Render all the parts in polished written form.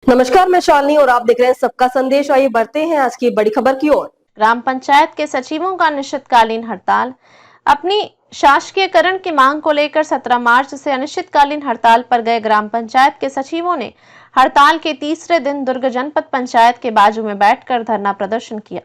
नमस्कार, मैं शालिनी और आप देख रहे हैं सबका संदेश। आइए बढ़ते हैं आज की बड़ी खबर की ओर। ग्राम पंचायत के सचिवों का अनिश्चितकालीन हड़ताल। अपनी शासकीयकरण की मांग को लेकर 17 मार्च से अनिश्चितकालीन हड़ताल पर गए ग्राम पंचायत के सचिवों ने हड़ताल के तीसरे दिन दुर्ग जनपद पंचायत के बाजू में बैठकर धरना प्रदर्शन किया।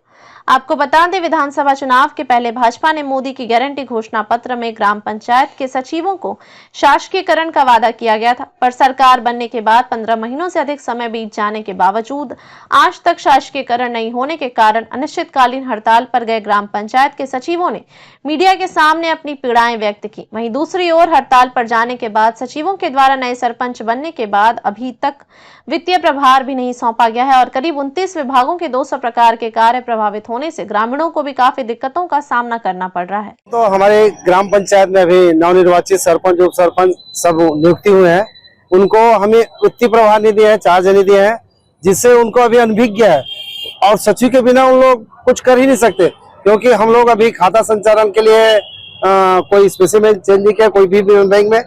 आपको बता दें, विधानसभा चुनाव के पहले भाजपा ने मोदी की गारंटी घोषणा पत्र में ग्राम पंचायत के सचिवों को शासकीयकरण का वादा किया गया था, पर सरकार बनने के बाद 15 महीनों से अधिक समय बीत जाने के बावजूद आज तक शासकीयकरण नहीं होने के कारण अनिश्चितकालीन हड़ताल पर गए ग्राम पंचायत के सचिवों ने मीडिया के सामने अपनी पीड़ाएं व्यक्त की। वहीं दूसरी ओर हड़ताल पर जाने के बाद सचिवों के द्वारा नए सरपंच बनने के बाद अभी तक वित्तीय प्रभार भी नहीं सौंपा गया है और करीब 29 विभागों के 200 प्रकार के कार्य प्रभावित होने से ग्रामीणों को भी काफी दिक्कतों का सामना करना पड़ रहा है। तो हमारे ग्राम पंचायत में अभी नवनिर्वाचित सरपंच, उप सरपंच सब नियुक्ति हुए हैं। उनको हमें वित्तीय प्रभार नहीं दिया है, चार्ज नहीं दिया है, जिससे उनको अभी अनभिज्ञ है और सचिव के बिना उन लोग कुछ कर ही नहीं सकते, क्योंकि हम लोग अभी खाता संचालन के लिए कोई स्पेसिमेन चेंज नहीं किया। कोई भी बैंक में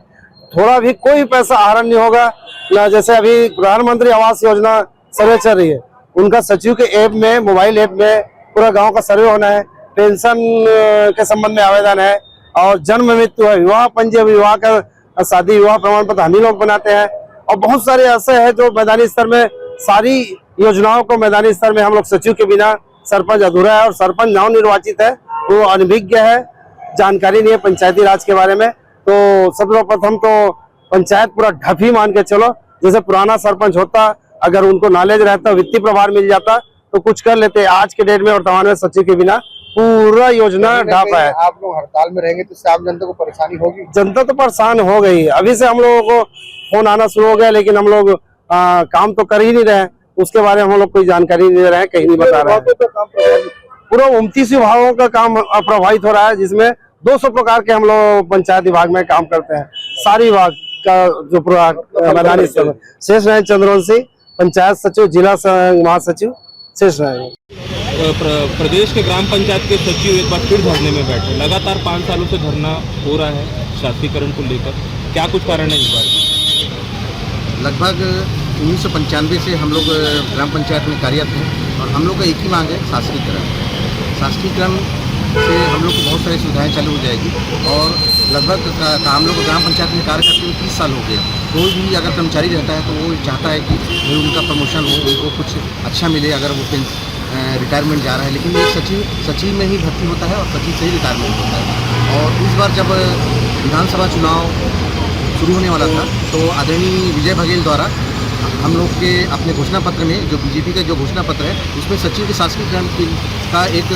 थोड़ा भी कोई पैसा आहरण नहीं होगा ना। जैसे अभी प्रधानमंत्री आवास योजना सर्वे चल रही है, उनका सचिव के ऐप में, मोबाइल ऐप में पूरा गांव का सर्वे होना है। पेंशन के संबंध में आवेदन है और जन्म मृत्यु है, विवाह पंजीयन, विवाह का शादी विवाह प्रमाण पत्र हम ही लोग बनाते हैं। और बहुत सारे ऐसे हैं जो मैदानी स्तर में सारी योजनाओं को मैदानी स्तर में हम लोग सचिव के बिना सरपंच अधूरा है और सरपंच नव निर्वाचित है, वो अनभिज्ञ है, जानकारी नहीं है पंचायती राज के बारे में। तो सर्वप्रथम तो पंचायत पूरा ढफी मान के चलो। जैसे पुराना सरपंच होता, अगर उनको नॉलेज रहता, वित्तीय प्रभार मिल जाता तो कुछ कर लेते। आज के डेट में वर्तमान में सचिव के बिना पूरा योजना ढापा है। आप लोग हड़ताल में रहेंगे तो इससे आम जनता को परेशानी होगी। जनता तो परेशान हो गई। अभी से हम लोगों को फोन आना शुरू हो गया, लेकिन हम लोग काम तो कर ही नहीं रहे। उसके बारे में हम लोग कोई जानकारी नहीं दे रहे हैं, कहीं नहीं बता रहे हैं। पूरा 29 विभागों का काम प्रभावित हो रहा है, जिसमें 200 प्रकार के हम लोग पंचायत विभाग में काम करते हैं। सारी विभाग का जो पूरा मैदानी स्तर में शेष नारायण चंद्रवंशी, पंचायत सचिव, जिला महासचिव शेष नारायण। प्रदेश के ग्राम पंचायत के सचिव एक बार फिर धरने में बैठे। लगातार 5 सालों से धरना हो रहा है शासकीयकरण को लेकर, क्या कुछ कारण है इस बार? लगभग 1995 से हम लोग ग्राम पंचायत में कार्यरत हैं और हम लोग का एक ही मांग है, शासकीयकरण। शासकीयकरण से हम लोग को बहुत सारी सुविधाएं चालू हो जाएगी और लगभग हम लोग ग्राम पंचायत में कार्य करते हुए 30 साल हो गए। कोई भी अगर कर्मचारी रहता है तो वो चाहता है कि उनका प्रमोशन हो, उनको कुछ अच्छा मिले अगर वो रिटायरमेंट जा रहा है। लेकिन ये सचिव में ही भर्ती होता है और सचिव से ही रिटायरमेंट होता है। और इस बार जब विधानसभा चुनाव शुरू होने वाला था तो आदरणीय विजय बघेल द्वारा हम लोग के अपने घोषणा पत्र में, जो बीजेपी का जो घोषणा पत्र है, उसमें सचिव के शासकीयकरण का एक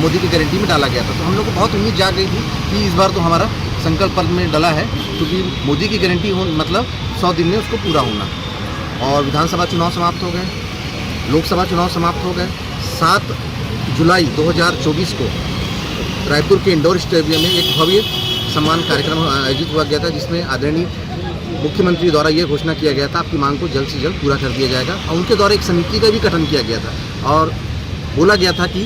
मोदी की गारंटी में डाला गया था। तो हम लोग को बहुत उम्मीद जाग गई थी कि इस बार तो हमारा संकल्प पत्र में डला है, क्योंकि मोदी की गारंटी हो मतलब 100 दिन में उसको पूरा होना। और विधानसभा चुनाव समाप्त हो गए, लोकसभा चुनाव समाप्त हो गए। 7 जुलाई 2024 को रायपुर के इंडोर स्टेडियम में एक भव्य सम्मान कार्यक्रम आयोजित हुआ गया था, जिसमें आदरणीय मुख्यमंत्री द्वारा ये घोषणा किया गया था आपकी मांग को जल्द से जल्द पूरा कर दिया जाएगा। और उनके द्वारा एक समिति का भी गठन किया गया था और बोला गया था कि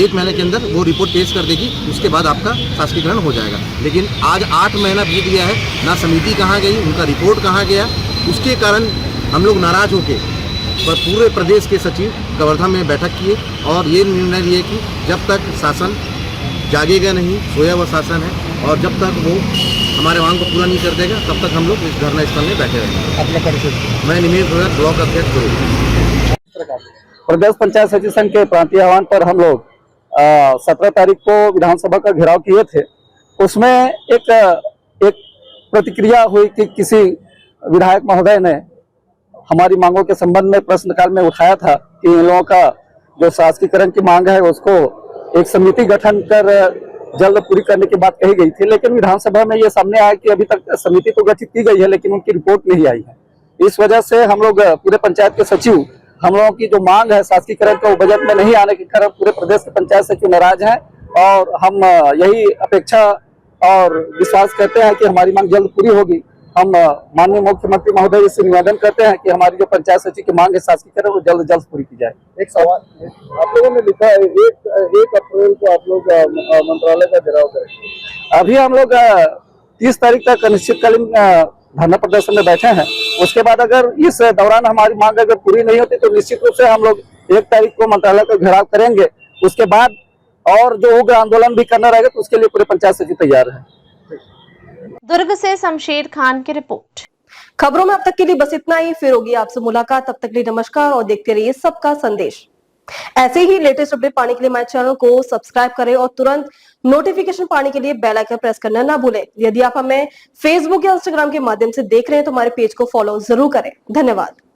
1 महीने के अंदर वो रिपोर्ट पेश कर देगी, उसके बाद आपका शासकीयकरण हो जाएगा। लेकिन आज 8 महीना बीत गया है, ना समिति कहाँ गई, उनका रिपोर्ट कहाँ गया। उसके कारण हम लोग नाराज होकर पूरे प्रदेश के सचिव कवर्धा में बैठक किए और ये निर्णय लिए कि जब तक शासन जागेगा नहीं, सोया हुआ शासन है, और जब तक वो हमारे मांग को पूरा नहीं कर देगा तब तक हम लोग इस धरना स्थल में बैठे रहेंगे। अपना परिचय। मैं निमेश भगत, ब्लॉक अध्यक्ष दुर्ग। प्रदेश पंचायत सचिव संघ के प्रांतीय आह्वान पर हम लोग 17 तारीख को विधानसभा का घेराव किए थे। उसमें एक प्रतिक्रिया हुई कि किसी विधायक महोदय ने हमारी मांगों के संबंध में प्रश्नकाल में उठाया था कि इन लोगों का जो शासकीयकरण की मांग है उसको एक समिति गठन कर जल्द पूरी करने की बात कही गई थी। लेकिन विधानसभा में ये सामने आया कि अभी तक समिति तो गठित की गई है, लेकिन उनकी रिपोर्ट नहीं आई है। इस वजह से हम लोग पूरे पंचायत के सचिव, हम लोगों की जो मांग है शासकीयकरण का, वो बजट में नहीं आने के कारण पूरे प्रदेश के पंचायत सचिव नाराज हैं। और हम यही अपेक्षा और विश्वास करते हैं कि हमारी मांग जल्द पूरी होगी। हम माननीय मुख्यमंत्री महोदय से निवेदन करते हैं कि हमारी जो पंचायत सचिव की मांग है शासकीयकरण, वो जल्द से जल्द पूरी की जाए। एक सवाल आप लोगों ने लिखा है, 1 अप्रैल को आप लोग मंत्रालय का घेराव करेंगे। अभी हम लोग 30 तारीख तक अनिश्चितकालीन धरना प्रदर्शन में बैठे हैं। उसके बाद अगर इस दौरान हमारी मांग अगर पूरी नहीं होती तो निश्चित रूप से हम लोग 1 तारीख को मंत्रालय का घेराव करेंगे। उसके बाद और जो उग्र आंदोलन भी करना रहेगा तो उसके लिए पूरे पंचायत सचिव तैयार है। दुर्ग से शमशेर खान की रिपोर्ट। खबरों में अब तक के लिए बस इतना ही। फिर होगी आपसे मुलाकात, तब तक के लिए नमस्कार और देखते रहिए सबका संदेश। ऐसे ही लेटेस्ट अपडेट पाने के लिए हमारे चैनल को सब्सक्राइब करें और तुरंत नोटिफिकेशन पाने के लिए बेल आइकन प्रेस करना ना भूलें। यदि आप हमें फेसबुक या इंस्टाग्राम के माध्यम से देख रहे हैं तो हमारे पेज को फॉलो जरूर करें। धन्यवाद।